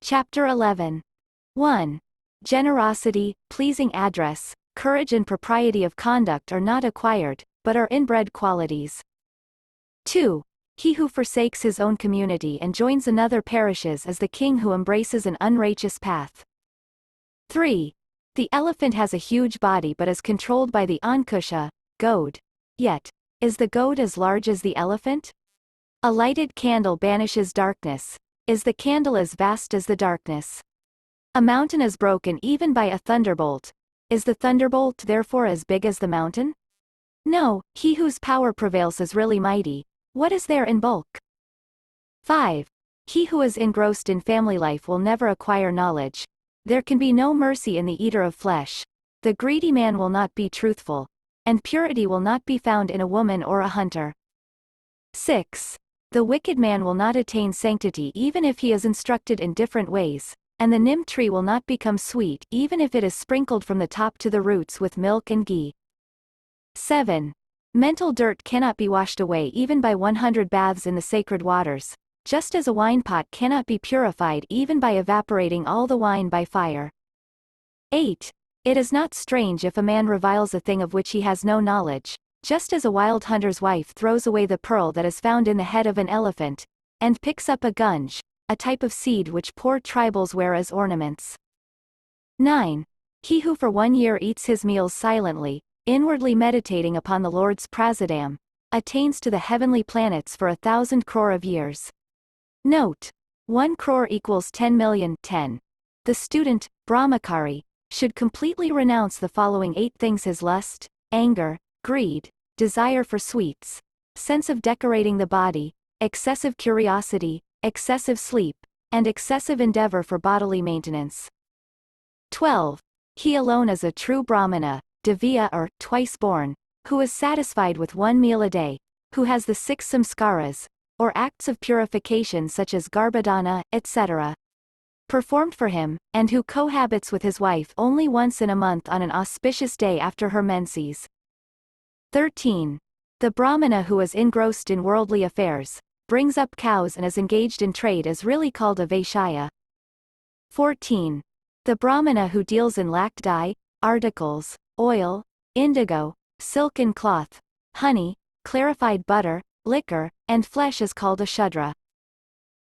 Chapter 11. 1. Generosity, pleasing address, courage and propriety of conduct are not acquired, but are inbred qualities. 2. He who forsakes his own community and joins another perishes as the king who embraces an unrighteous path. 3. The elephant has a huge body but is controlled by the Ankusha, goad. Yet, is the goad as large as the elephant? A lighted candle banishes darkness. Is the candle as vast as the darkness? A mountain is broken even by a thunderbolt. Is the thunderbolt therefore as big as the mountain? No, he whose power prevails is really mighty. What is there in bulk? 5. He who is engrossed in family life will never acquire knowledge. There can be no mercy in the eater of flesh. The greedy man will not be truthful. And purity will not be found in a woman or a hunter. 6. The wicked man will not attain sanctity even if he is instructed in different ways, and the nim tree will not become sweet even if it is sprinkled from the top to the roots with milk and ghee. 7. Mental dirt cannot be washed away even by 100 baths in the sacred waters, just as a wine pot cannot be purified even by evaporating all the wine by fire. 8. It is not strange if a man reviles a thing of which he has no knowledge, just as a wild hunter's wife throws away the pearl that is found in the head of an elephant, and picks up a gunge, a type of seed which poor tribals wear as ornaments. 9. He who for 1 year eats his meals silently, inwardly meditating upon the Lord's prasadam, attains to the heavenly planets for 1,000 crore of years. Note: 1 crore equals 10 million. 10. The student, Brahmachari, should completely renounce the following 8 things: his lust, anger, greed, desire for sweets, sense of decorating the body, excessive curiosity, excessive sleep, and excessive endeavor for bodily maintenance. 12. He alone is a true Brahmana, Divya or twice born, who is satisfied with 1 meal a day, who has the 6 samskaras, or acts of purification such as garbhadana, etc., performed for him, and who cohabits with his wife only once in a month on an auspicious day after her menses. 13. The Brahmana who is engrossed in worldly affairs, brings up cows and is engaged in trade is really called a Vaishya. 14. The Brahmana who deals in lac dye, articles, oil, indigo, silk and cloth, honey, clarified butter, liquor, and flesh is called a Shudra.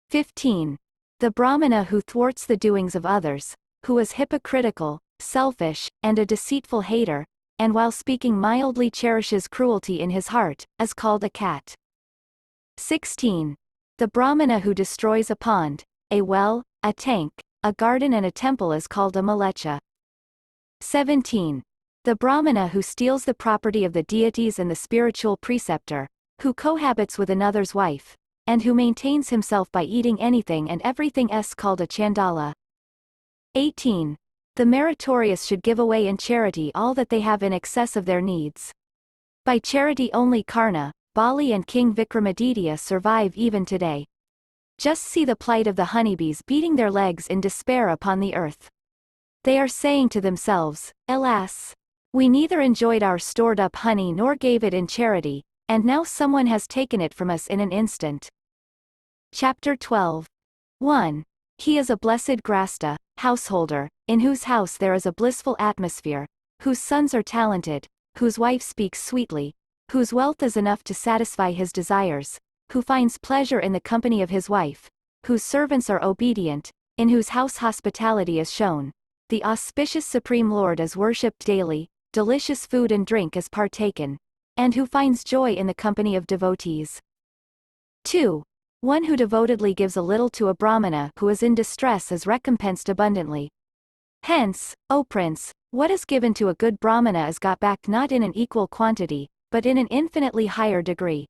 15. The Brahmana who thwarts the doings of others, who is hypocritical, selfish, and a deceitful hater, and while speaking mildly cherishes cruelty in his heart, is called a cat. 16. The Brahmana who destroys a pond, a well, a tank, a garden and a temple is called a malecha. 17. The Brahmana who steals the property of the deities and the spiritual preceptor, who cohabits with another's wife, and who maintains himself by eating anything and everything is called a chandala. 18. The meritorious should give away in charity all that they have in excess of their needs. By charity only Karna, Bali and King Vikramaditya survive even today. Just see the plight of the honeybees beating their legs in despair upon the earth. They are saying to themselves, "Alas! We neither enjoyed our stored-up honey nor gave it in charity, and now someone has taken it from us in an instant." Chapter 12. 1. He is a blessed grasta, householder, in whose house there is a blissful atmosphere, whose sons are talented, whose wife speaks sweetly, whose wealth is enough to satisfy his desires, who finds pleasure in the company of his wife, whose servants are obedient, in whose house hospitality is shown, the auspicious Supreme Lord is worshipped daily, delicious food and drink is partaken, and who finds joy in the company of devotees. 2. One who devotedly gives a little to a Brahmana who is in distress is recompensed abundantly. Hence, O Prince, what is given to a good Brahmana is got back not in an equal quantity, but in an infinitely higher degree.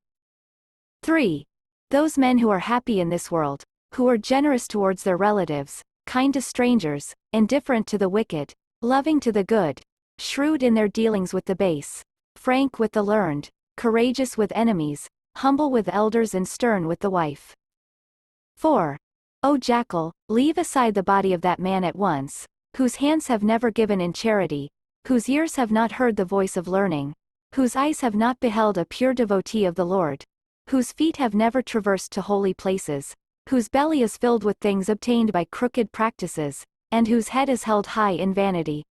3. Those men who are happy in this world, who are generous towards their relatives, kind to strangers, indifferent to the wicked, loving to the good, shrewd in their dealings with the base, frank with the learned, courageous with enemies, humble with elders and stern with the wife. 4. O jackal, leave aside the body of that man at once, whose hands have never given in charity, whose ears have not heard the voice of learning, whose eyes have not beheld a pure devotee of the Lord, whose feet have never traversed to holy places, whose belly is filled with things obtained by crooked practices, and whose head is held high in vanity.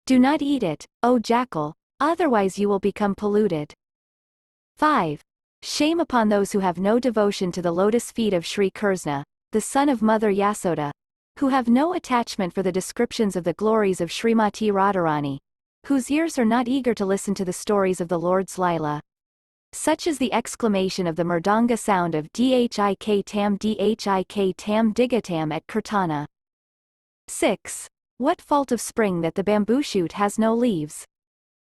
Do not eat it, O jackal, otherwise you will become polluted. 5. Shame upon those who have no devotion to the lotus feet of Sri Krishna, the son of Mother Yasoda, who have no attachment for the descriptions of the glories of Srimati Radharani, whose ears are not eager to listen to the stories of the Lord's Lila. Such is the exclamation of the mridanga sound of dhik tam digatam at Kirtana. 6. What fault of spring that the bamboo shoot has no leaves?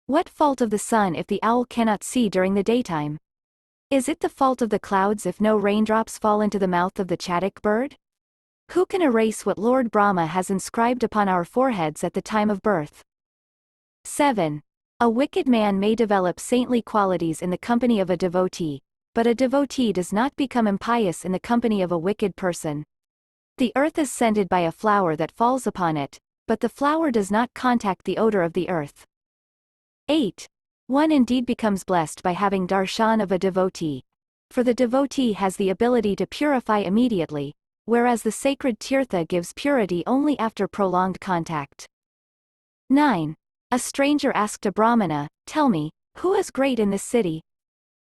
What fault of the sun if the owl cannot see during the daytime? Is it the fault of the clouds if no raindrops fall into the mouth of the chatak bird? Who can erase what Lord Brahma has inscribed upon our foreheads at the time of birth? 7. A wicked man may develop saintly qualities in the company of a devotee, but a devotee does not become impious in the company of a wicked person. The earth is scented by a flower that falls upon it, but the flower does not contact the odor of the earth. 8. One indeed becomes blessed by having darshan of a devotee, for the devotee has the ability to purify immediately, whereas the sacred tirtha gives purity only after prolonged contact. 9. A stranger asked a Brahmana, "Tell me, who is great in this city?"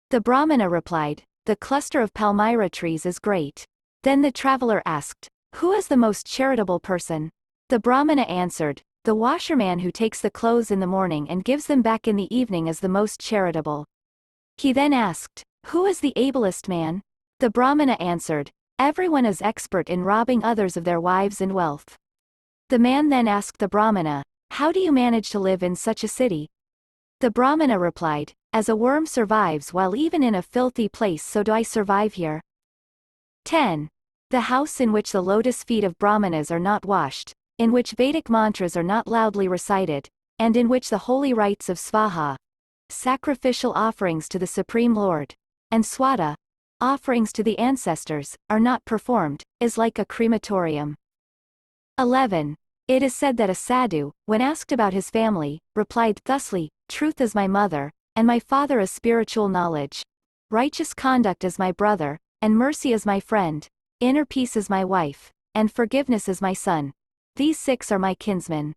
The Brahmana replied, "The cluster of palmyra trees is great." Then the traveler asked, "Who is the most charitable person?" The Brahmana answered, "The washerman who takes the clothes in the morning and gives them back in the evening is the most charitable." He then asked, "Who is the ablest man?" The Brahmana answered, "Everyone is expert in robbing others of their wives and wealth." The man then asked the Brahmana, "How do you manage to live in such a city?" The Brahmana replied, "As a worm survives while even in a filthy place, so do I survive here." 10. The house in which the lotus feet of Brahmanas are not washed, in which Vedic mantras are not loudly recited, and in which the holy rites of Svaha, sacrificial offerings to the Supreme Lord, and Swada, offerings to the ancestors, are not performed, is like a crematorium. 11. It is said that a sadhu, when asked about his family, replied thusly, "Truth is my mother, and my father is spiritual knowledge. Righteous conduct is my brother, and mercy is my friend. Inner peace is my wife, and forgiveness is my son. These 6 are my kinsmen."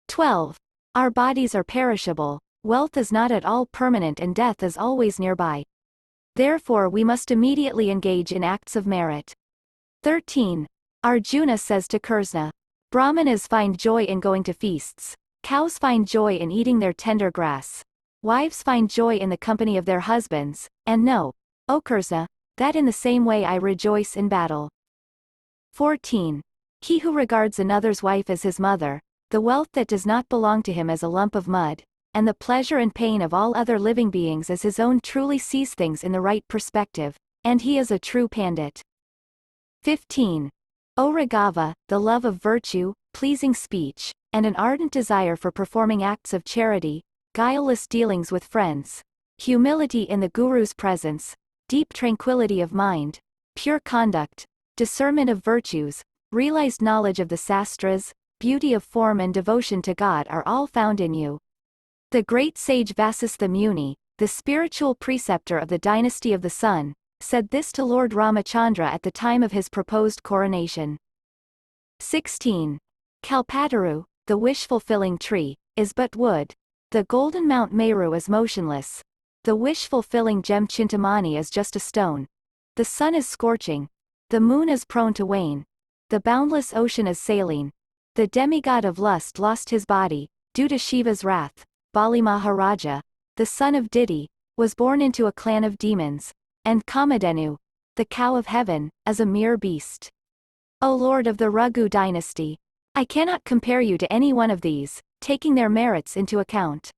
12. Our bodies are perishable, wealth is not at all permanent, and death is always nearby. Therefore we must immediately engage in acts of merit. 13. Arjuna says to Krishna, "Brahmanas find joy in going to feasts, cows find joy in eating their tender grass, wives find joy in the company of their husbands, and know, O Krishna, that in the same way I rejoice in battle." 14. He who regards another's wife as his mother, the wealth that does not belong to him as a lump of mud, and the pleasure and pain of all other living beings as his own, truly sees things in the right perspective, and he is a true pandit. 15. O Raghava, the love of virtue, pleasing speech, and an ardent desire for performing acts of charity, guileless dealings with friends, humility in the Guru's presence, deep tranquility of mind, pure conduct, discernment of virtues, realized knowledge of the sastras, beauty of form and devotion to God are all found in you. The great sage Vasistha Muni, the spiritual preceptor of the dynasty of the sun, said this to Lord Ramachandra at the time of his proposed coronation. 16. Kalpataru, the wish-fulfilling tree, is but wood. The golden Mount Meru is motionless. The wish-fulfilling gem Chintamani is just a stone. The sun is scorching. The moon is prone to wane. The boundless ocean is saline. The demigod of lust lost his body, due to Shiva's wrath. Bali Maharaja, the son of Didi, was born into a clan of demons, and Kamadhenu, the cow of heaven, as a mere beast. O Lord of the Raghu dynasty, I cannot compare you to any one of these, taking their merits into account.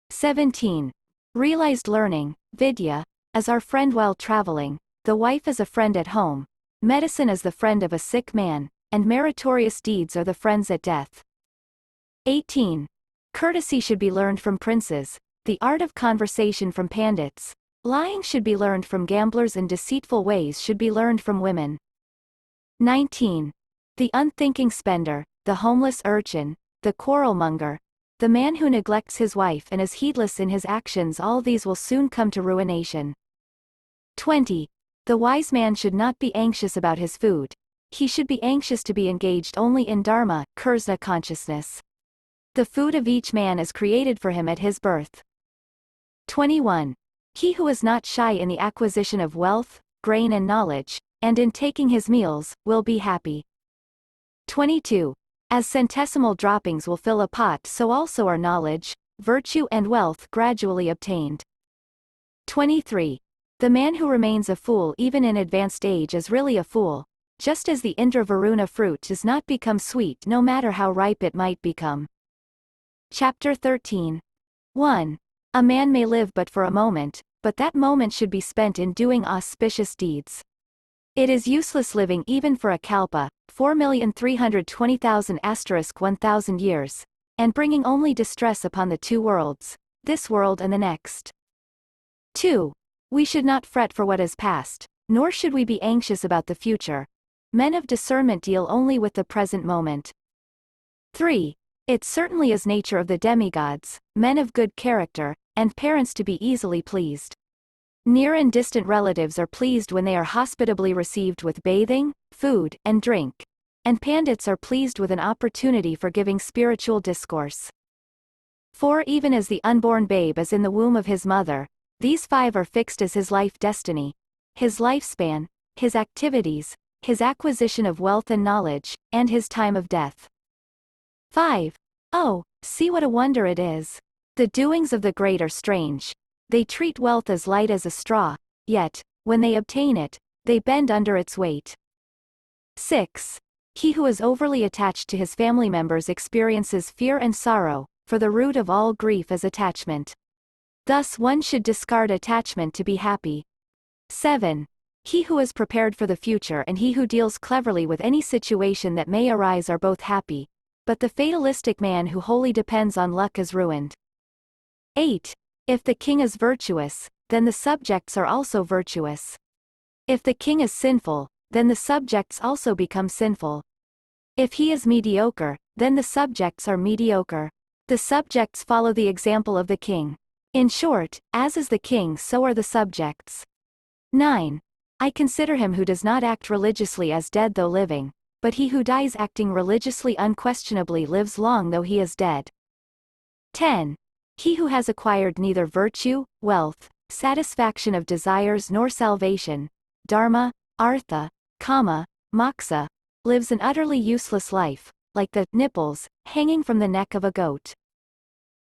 17. Realized learning, Vidya, as our friend while traveling, the wife is a friend at home, medicine is the friend of a sick man, and meritorious deeds are the friends at death. 18. Courtesy should be learned from princes, the art of conversation from pandits, lying should be learned from gamblers, and deceitful ways should be learned from women. 19. The unthinking spender, the homeless urchin, the quarrelmonger, the man who neglects his wife and is heedless in his actions, all these will soon come to ruination. 20. The wise man should not be anxious about his food. He should be anxious to be engaged only in dharma, Krishna consciousness. The food of each man is created for him at his birth. 21. He who is not shy in the acquisition of wealth, grain and knowledge, and in taking his meals, will be happy. 22. As centesimal droppings will fill a pot, so also are knowledge, virtue and wealth gradually obtained. 23. The man who remains a fool even in advanced age is really a fool, just as the Indravaruna fruit does not become sweet no matter how ripe it might become. Chapter 13. 1. A man may live but for a moment, but that moment should be spent in doing auspicious deeds. It is useless living even for a kalpa, 4,320,000 * 1,000 years, and bringing only distress upon the two worlds, this world and the next. 2. We should not fret for what is past, nor should we be anxious about the future. Men of discernment deal only with the present moment. 3. It certainly is nature of the demigods, men of good character, and parents to be easily pleased. Near and distant relatives are pleased when they are hospitably received with bathing, food, and drink, and pandits are pleased with an opportunity for giving spiritual discourse. 4. Even as the unborn babe is in the womb of his mother, these 5 are fixed as his life destiny, his lifespan, his activities, his acquisition of wealth and knowledge, and his time of death. 5. Oh, see what a wonder it is. The doings of the great are strange. They treat wealth as light as a straw, yet, when they obtain it, they bend under its weight. 6. He who is overly attached to his family members experiences fear and sorrow, for the root of all grief is attachment. Thus one should discard attachment to be happy. 7. He who is prepared for the future and he who deals cleverly with any situation that may arise are both happy, but the fatalistic man who wholly depends on luck is ruined. 8. If the king is virtuous, then the subjects are also virtuous. If the king is sinful, then the subjects also become sinful. If he is mediocre, then the subjects are mediocre. The subjects follow the example of the king. In short, as is the king so are the subjects. 9. I consider him who does not act religiously as dead though living, but he who dies acting religiously unquestionably lives long though he is dead. 10. He who has acquired neither virtue, wealth, satisfaction of desires nor salvation, dharma, artha, kama, moksha, lives an utterly useless life, like the nipples hanging from the neck of a goat.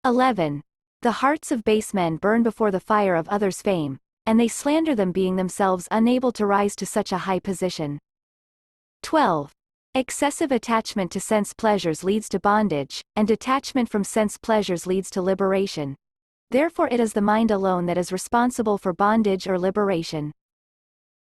11. The hearts of base men burn before the fire of others' fame, and they slander them being themselves unable to rise to such a high position. 12. Excessive attachment to sense pleasures leads to bondage, and detachment from sense pleasures leads to liberation. Therefore it is the mind alone that is responsible for bondage or liberation.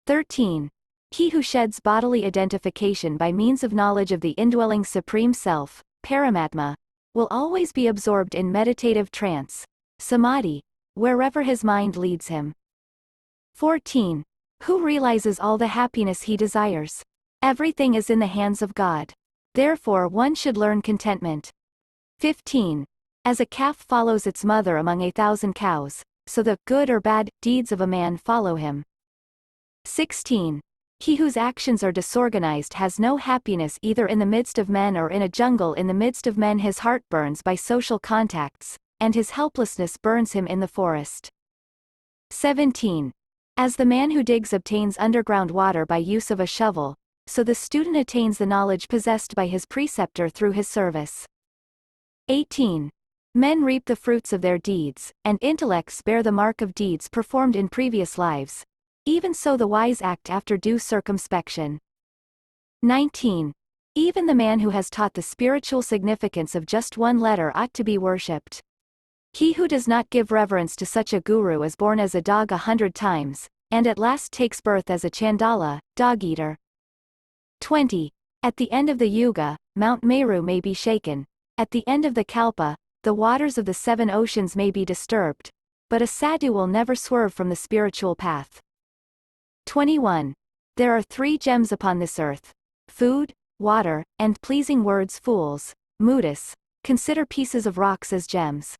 13. He who sheds bodily identification by means of knowledge of the indwelling Supreme Self, Paramatma, will always be absorbed in meditative trance, samadhi, wherever his mind leads him. 14. Who realizes all the happiness he desires? Everything is in the hands of God. Therefore one should learn contentment. 15. As a calf follows its mother among 1,000 cows, so the good or bad deeds of a man follow him. 16. He whose actions are disorganized has no happiness either in the midst of men or in a jungle. In the midst of men his heart burns by social contacts, and his helplessness burns him in the forest. 17. As the man who digs obtains underground water by use of a shovel, so the student attains the knowledge possessed by his preceptor through his service. 18. Men reap the fruits of their deeds, and intellects bear the mark of deeds performed in previous lives. Even so the wise act after due circumspection. 19. Even the man who has taught the spiritual significance of just one letter ought to be worshipped. He who does not give reverence to such a guru is born as a dog 100 times, and at last takes birth as a chandala, dog-eater. 20. At the end of the yuga, Mount Meru may be shaken. At the end of the kalpa, the waters of the 7 oceans may be disturbed, but a sadhu will never swerve from the spiritual path. 21. There are 3 gems upon this earth: food, water, and pleasing words. Fools, Mudas, consider pieces of rocks as gems.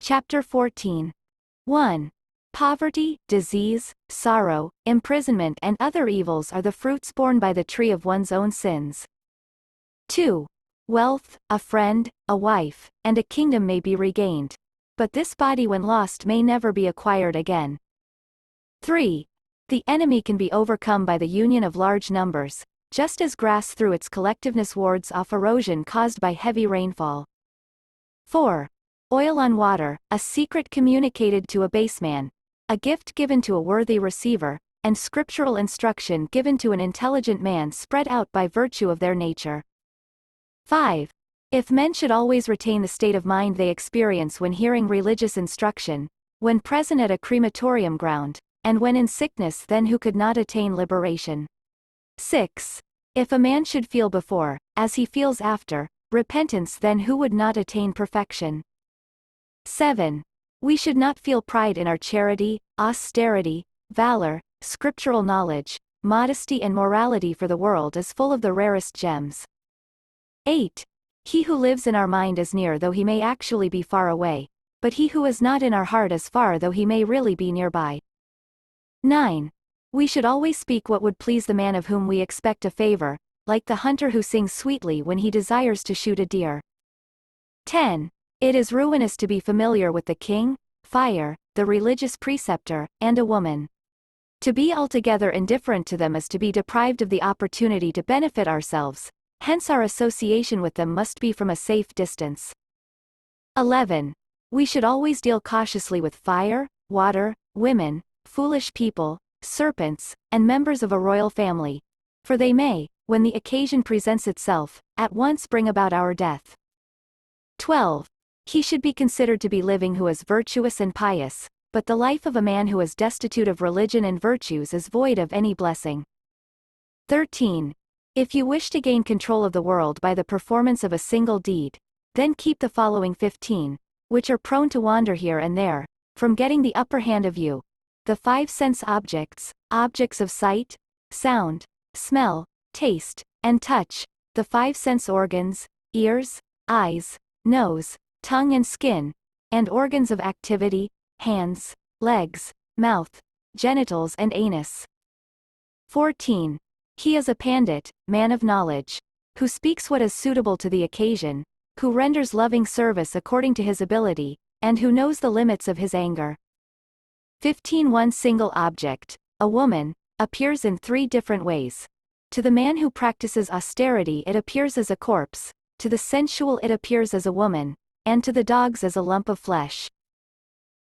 Chapter 14. 1. Poverty, disease, sorrow, imprisonment and other evils are the fruits borne by the tree of one's own sins. 2. Wealth, a friend, a wife, and a kingdom may be regained. But this body when lost may never be acquired again. 3. The enemy can be overcome by the union of large numbers, just as grass through its collectiveness wards off erosion caused by heavy rainfall. 4. Oil on water, a secret communicated to a base man, a gift given to a worthy receiver, and scriptural instruction given to an intelligent man spread out by virtue of their nature. 5. If men should always retain the state of mind they experience when hearing religious instruction, when present at a crematorium ground, and when in sickness, then who could not attain liberation? 6. If a man should feel before, as he feels after, repentance, then who would not attain perfection? 7. We should not feel pride in our charity, austerity, valor, scriptural knowledge, modesty and morality, for the world is full of the rarest gems. 8. He who lives in our mind is near though he may actually be far away, but he who is not in our heart is far though he may really be nearby. 9. We should always speak what would please the man of whom we expect a favor, like the hunter who sings sweetly when he desires to shoot a deer. 10. It is ruinous to be familiar with the king, fire, the religious preceptor, and a woman. To be altogether indifferent to them is to be deprived of the opportunity to benefit ourselves, hence our association with them must be from a safe distance. 11. We should always deal cautiously with fire, water, women, foolish people, serpents, and members of a royal family, for they may, when the occasion presents itself, at once bring about our death. 12. He should be considered to be living who is virtuous and pious, but the life of a man who is destitute of religion and virtues is void of any blessing. 13. If you wish to gain control of the world by the performance of a single deed, then keep the following 15, which are prone to wander here and there, from getting the upper hand of you: the 5 sense objects, objects of sight, sound, smell, taste, and touch, the 5 sense organs, ears, eyes, nose, tongue and skin, and organs of activity, hands, legs, mouth, genitals and anus. 14. He is a pandit, man of knowledge, who speaks what is suitable to the occasion, who renders loving service according to his ability, and who knows the limits of his anger. 15. One single object, a woman, appears in 3 different ways. To the man who practices austerity it appears as a corpse, to the sensual it appears as a woman, and to the dogs as a lump of flesh.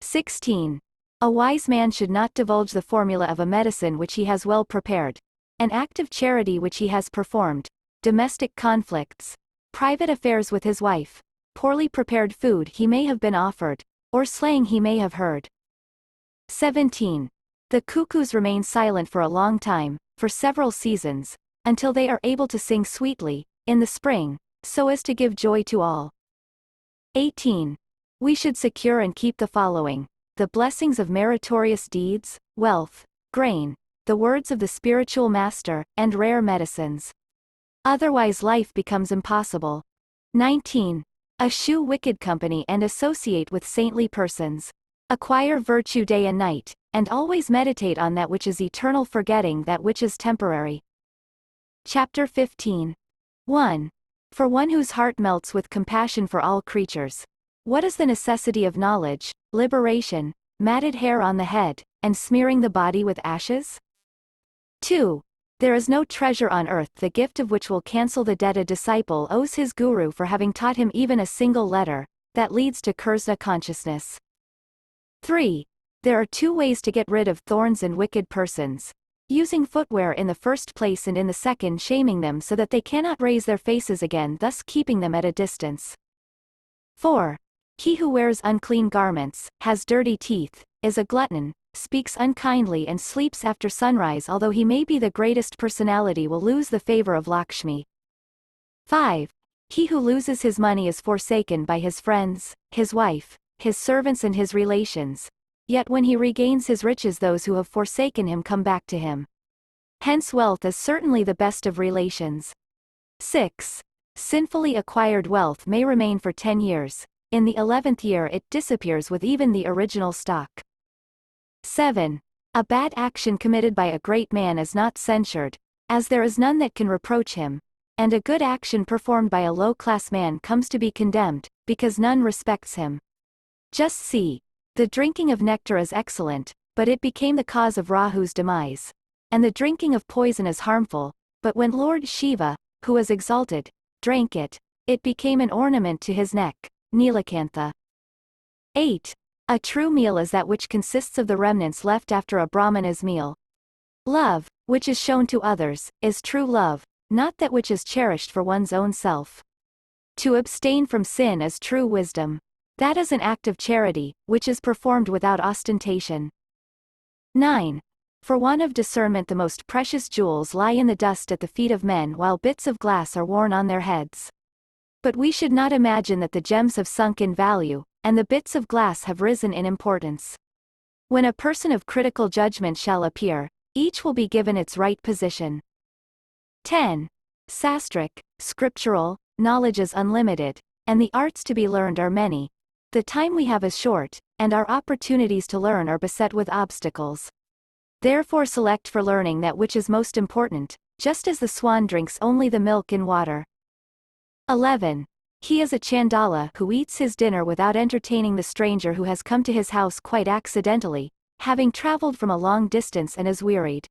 16. A wise man should not divulge the formula of a medicine which he has well prepared, an act of charity which he has performed, domestic conflicts, private affairs with his wife, poorly prepared food he may have been offered, or slang he may have heard. 17. The cuckoos remain silent for a long time, for several seasons, until they are able to sing sweetly, in the spring, so as to give joy to all. 18. We should secure and keep the following: the blessings of meritorious deeds, wealth, grain, the words of the spiritual master, and rare medicines. Otherwise life becomes impossible. 19. Eschew wicked company and associate with saintly persons. Acquire virtue day and night, and always meditate on that which is eternal, forgetting that which is temporary. Chapter 15. 1. For one whose heart melts with compassion for all creatures, what is the necessity of knowledge, liberation, matted hair on the head, and smearing the body with ashes? 2. There is no treasure on earth the gift of which will cancel the debt a disciple owes his guru for having taught him even a single letter, that leads to Krishna consciousness. 3. There are 2 ways to get rid of thorns and wicked persons: using footwear in the first place, and in the second shaming them so that they cannot raise their faces again, thus keeping them at a distance. 4. He who wears unclean garments, has dirty teeth, is a glutton, speaks unkindly and sleeps after sunrise, although he may be the greatest personality, will lose the favor of Lakshmi. 5. He who loses his money is forsaken by his friends, his wife, his servants and his relations, yet when he regains his riches those who have forsaken him come back to him. Hence wealth is certainly the best of relations. 6. Sinfully acquired wealth may remain for 10 years, in the 11th year it disappears with even the original stock. 7. A bad action committed by a great man is not censured, as there is none that can reproach him, and a good action performed by a low-class man comes to be condemned, because none respects him. Just see. The drinking of nectar is excellent, but it became the cause of Rahu's demise. And the drinking of poison is harmful, but when Lord Shiva, who was exalted, drank it, it became an ornament to his neck. Nilakantha. 8. A true meal is that which consists of the remnants left after a Brahmana's meal. Love, which is shown to others, is true love, not that which is cherished for one's own self. To abstain from sin is true wisdom. That is an act of charity, which is performed without ostentation. 9. For want of discernment the most precious jewels lie in the dust at the feet of men while bits of glass are worn on their heads. But we should not imagine that the gems have sunk in value, and the bits of glass have risen in importance. When a person of critical judgment shall appear, each will be given its right position. 10. Sastric, scriptural, knowledge is unlimited, and the arts to be learned are many. The time we have is short, and our opportunities to learn are beset with obstacles. Therefore select for learning that which is most important, just as the swan drinks only the milk in water. 11. He is a Chandala who eats his dinner without entertaining the stranger who has come to his house quite accidentally, having traveled from a long distance and is wearied.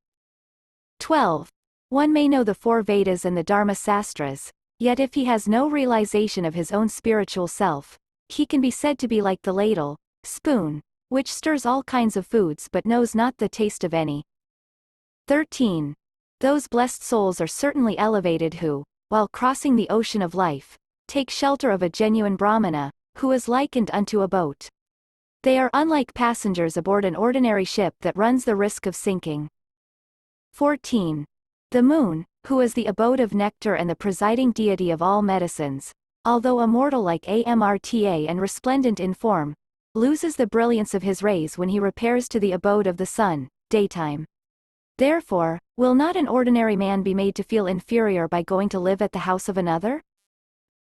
12. One may know the 4 Vedas and the Dharma Sastras, yet if he has no realization of his own spiritual self, he can be said to be like the ladle, spoon, which stirs all kinds of foods but knows not the taste of any. 13. Those blessed souls are certainly elevated who, while crossing the ocean of life, take shelter of a genuine Brahmana, who is likened unto a boat. They are unlike passengers aboard an ordinary ship that runs the risk of sinking. 14. The moon, who is the abode of nectar and the presiding deity of all medicines, although immortal like Amrta and resplendent in form, loses the brilliance of his rays when he repairs to the abode of the sun, daytime. Therefore, will not an ordinary man be made to feel inferior by going to live at the house of another?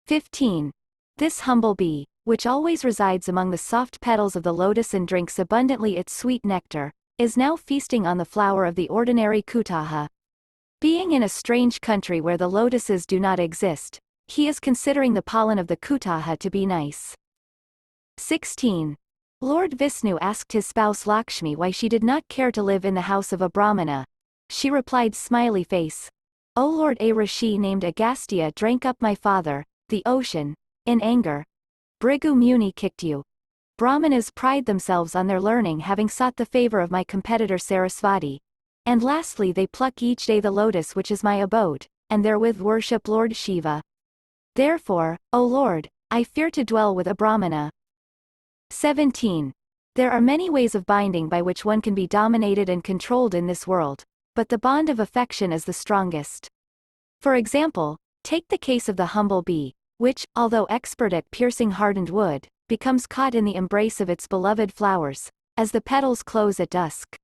15. This humble bee, which always resides among the soft petals of the lotus and drinks abundantly its sweet nectar, is now feasting on the flower of the ordinary kutaha. Being in a strange country where the lotuses do not exist, he is considering the pollen of the kutaha to be nice. 16. Lord Vishnu asked his spouse Lakshmi why she did not care to live in the house of a Brahmana. She replied smiley face, "O Lord, a rishi named Agastya drank up my father, the ocean, in anger. Brigu Muni kicked you. Brahmanas pride themselves on their learning having sought the favor of my competitor Sarasvati. And lastly they pluck each day the lotus which is my abode, and therewith worship Lord Shiva. Therefore, O Lord, I fear to dwell with a Brahmana." 17. There are many ways of binding by which one can be dominated and controlled in this world, but the bond of affection is the strongest. For example, take the case of the humble bee, which, although expert at piercing hardened wood, becomes caught in the embrace of its beloved flowers, as the petals close at dusk.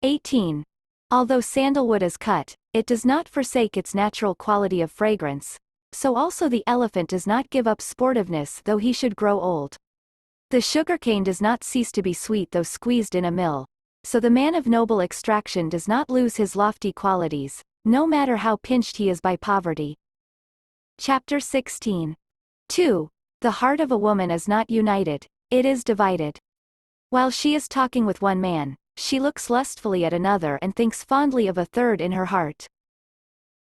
18. Although sandalwood is cut, it does not forsake its natural quality of fragrance, so also the elephant does not give up sportiveness though he should grow old. The sugarcane does not cease to be sweet though squeezed in a mill, so the man of noble extraction does not lose his lofty qualities, no matter how pinched he is by poverty. Chapter 16. 2. The heart of a woman is not united, it is divided. While she is talking with one man, she looks lustfully at another and thinks fondly of a third in her heart.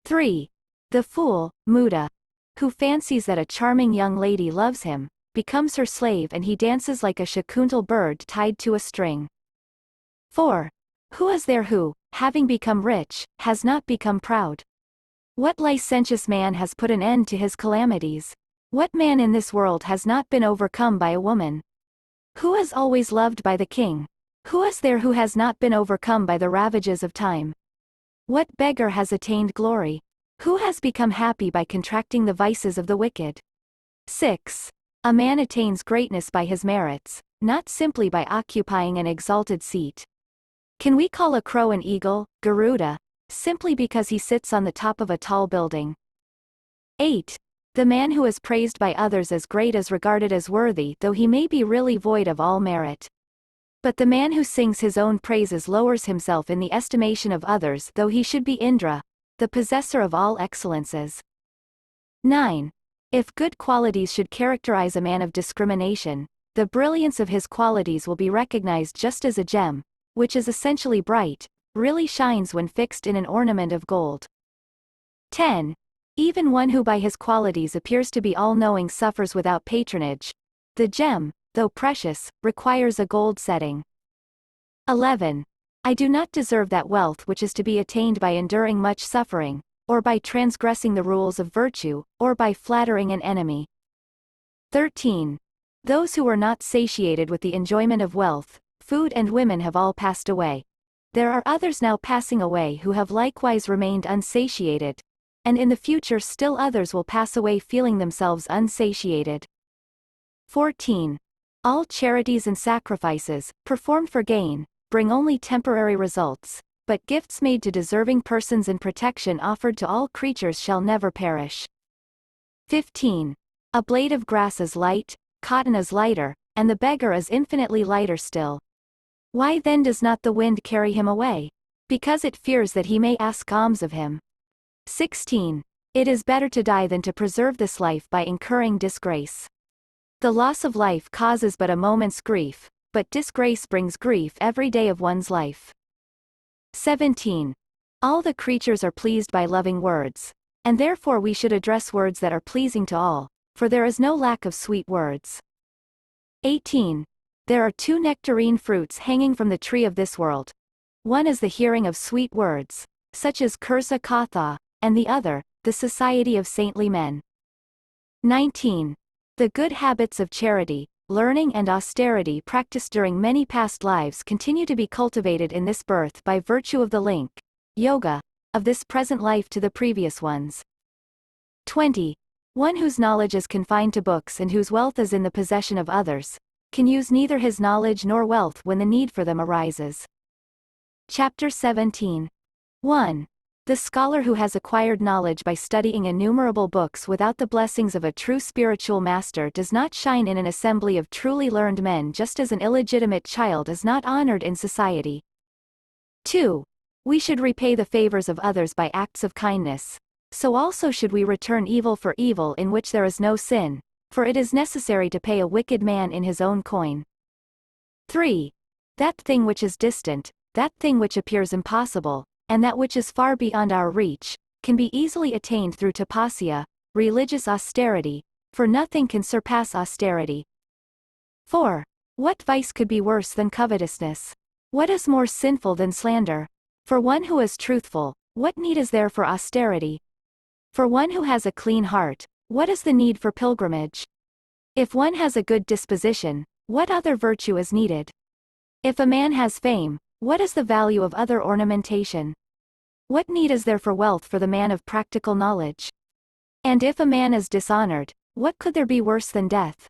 3. The fool, Muda, who fancies that a charming young lady loves him, becomes her slave and he dances like a shakuntal bird tied to a string. 4. Who is there who, having become rich, has not become proud? What licentious man has put an end to his calamities? What man in this world has not been overcome by a woman? Who is always loved by the king? Who is there who has not been overcome by the ravages of time? What beggar has attained glory? Who has become happy by contracting the vices of the wicked? 6. A man attains greatness by his merits, not simply by occupying an exalted seat. Can we call a crow an eagle, Garuda, simply because he sits on the top of a tall building? 8. The man who is praised by others as great is regarded as worthy though he may be really void of all merit. But the man who sings his own praises lowers himself in the estimation of others, though he should be Indra, the possessor of all excellences. 9. If good qualities should characterize a man of discrimination, the brilliance of his qualities will be recognized just as a gem, which is essentially bright, really shines when fixed in an ornament of gold. 10. Even one who by his qualities appears to be all-knowing suffers without patronage. The gem, though precious, requires a gold setting. 11. I do not deserve that wealth which is to be attained by enduring much suffering, or by transgressing the rules of virtue, or by flattering an enemy. 13. Those who were not satiated with the enjoyment of wealth, food and women have all passed away. There are others now passing away who have likewise remained unsatiated, and in the future still others will pass away feeling themselves unsatiated. 14. All charities and sacrifices, performed for gain, bring only temporary results, but gifts made to deserving persons and protection offered to all creatures shall never perish. 15. A blade of grass is light, cotton is lighter, and the beggar is infinitely lighter still. Why then does not the wind carry him away? Because it fears that he may ask alms of him. 16. It is better to die than to preserve this life by incurring disgrace. The loss of life causes but a moment's grief, but disgrace brings grief every day of one's life. 17. All the creatures are pleased by loving words, and therefore we should address words that are pleasing to all, for there is no lack of sweet words. 18. There are 2 nectarine fruits hanging from the tree of this world. One is the hearing of sweet words, such as Kursa Katha, and the other, the society of saintly men. 19. The good habits of charity, learning and austerity practiced during many past lives continue to be cultivated in this birth by virtue of the link, yoga, of this present life to the previous ones. 20. One whose knowledge is confined to books and whose wealth is in the possession of others, can use neither his knowledge nor wealth when the need for them arises. Chapter 17. 1. The scholar who has acquired knowledge by studying innumerable books without the blessings of a true spiritual master does not shine in an assembly of truly learned men, just as an illegitimate child is not honored in society. 2. We should repay the favors of others by acts of kindness. So also should we return evil for evil in which there is no sin, for it is necessary to pay a wicked man in his own coin. 3. That thing which is distant, that thing which appears impossible, and that which is far beyond our reach, can be easily attained through tapasya, religious austerity, for nothing can surpass austerity. 4. What vice could be worse than covetousness? What is more sinful than slander? For one who is truthful, what need is there for austerity? For one who has a clean heart, what is the need for pilgrimage? If one has a good disposition, what other virtue is needed? If a man has fame, what is the value of other ornamentation? What need is there for wealth for the man of practical knowledge? And if a man is dishonored, what could there be worse than death?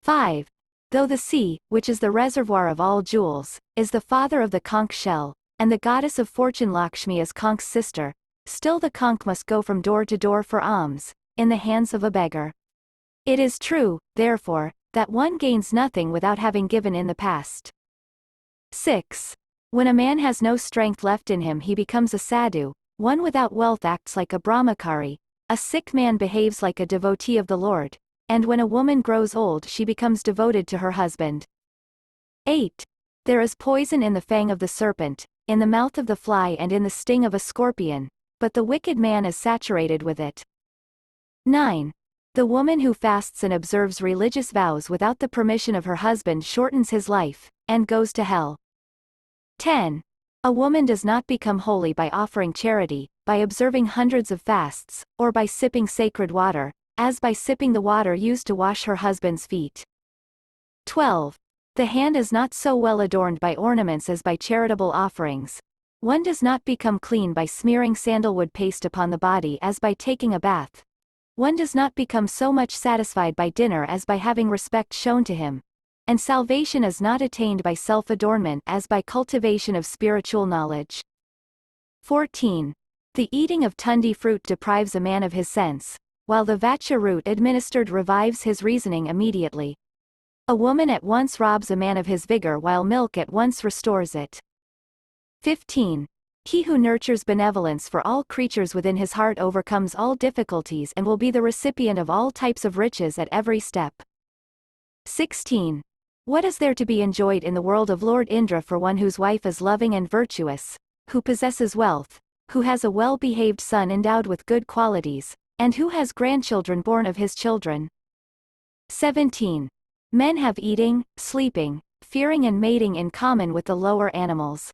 5. Though the sea, which is the reservoir of all jewels, is the father of the conch shell, and the goddess of fortune Lakshmi is conch's sister, still the conch must go from door to door for alms, in the hands of a beggar. It is true, therefore, that one gains nothing without having given in the past. 6. When a man has no strength left in him he becomes a sadhu, one without wealth acts like a brahmachari, a sick man behaves like a devotee of the Lord, and when a woman grows old she becomes devoted to her husband. 8. There is poison in the fang of the serpent, in the mouth of the fly and in the sting of a scorpion, but the wicked man is saturated with it. 9. The woman who fasts and observes religious vows without the permission of her husband shortens his life, and goes to hell. 10. A woman does not become holy by offering charity, by observing hundreds of fasts, or by sipping sacred water, as by sipping the water used to wash her husband's feet. 12. The hand is not so well adorned by ornaments as by charitable offerings. One does not become clean by smearing sandalwood paste upon the body as by taking a bath. One does not become so much satisfied by dinner as by having respect shown to him. And salvation is not attained by self-adornment as by cultivation of spiritual knowledge. 14. The eating of tundi fruit deprives a man of his sense, while the vacha root administered revives his reasoning immediately. A woman at once robs a man of his vigor while milk at once restores it. 15. He who nurtures benevolence for all creatures within his heart overcomes all difficulties and will be the recipient of all types of riches at every step. 16. What is there to be enjoyed in the world of Lord Indra for one whose wife is loving and virtuous, who possesses wealth, who has a well-behaved son endowed with good qualities, and who has grandchildren born of his children? 17. Men have eating, sleeping, fearing and mating in common with the lower animals.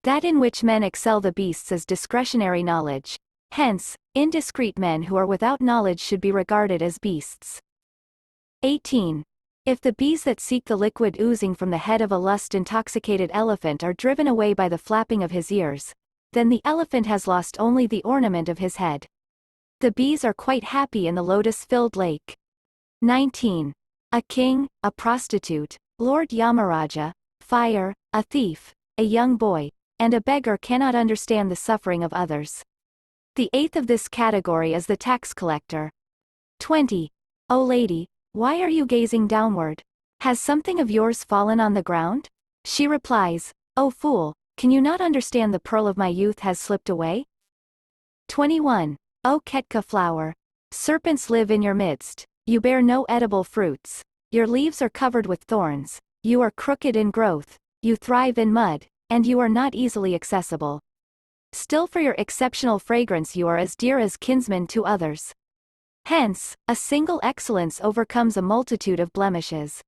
That in which men excel the beasts is discretionary knowledge. Hence, indiscreet men who are without knowledge should be regarded as beasts. 18. If the bees that seek the liquid oozing from the head of a lust-intoxicated elephant are driven away by the flapping of his ears, then the elephant has lost only the ornament of his head. The bees are quite happy in the lotus-filled lake. 19. A king, a prostitute, Lord Yamaraja, fire, a thief, a young boy, and a beggar cannot understand the suffering of others. The eighth of this category is the tax collector. 20. O lady, why are you gazing downward? Has something of yours fallen on the ground? She replies, O fool, can you not understand the pearl of my youth has slipped away? 21. O Ketka flower, serpents live in your midst, you bear no edible fruits, your leaves are covered with thorns, you are crooked in growth, you thrive in mud, and you are not easily accessible. Still for your exceptional fragrance you are as dear as kinsmen to others. Hence, a single excellence overcomes a multitude of blemishes.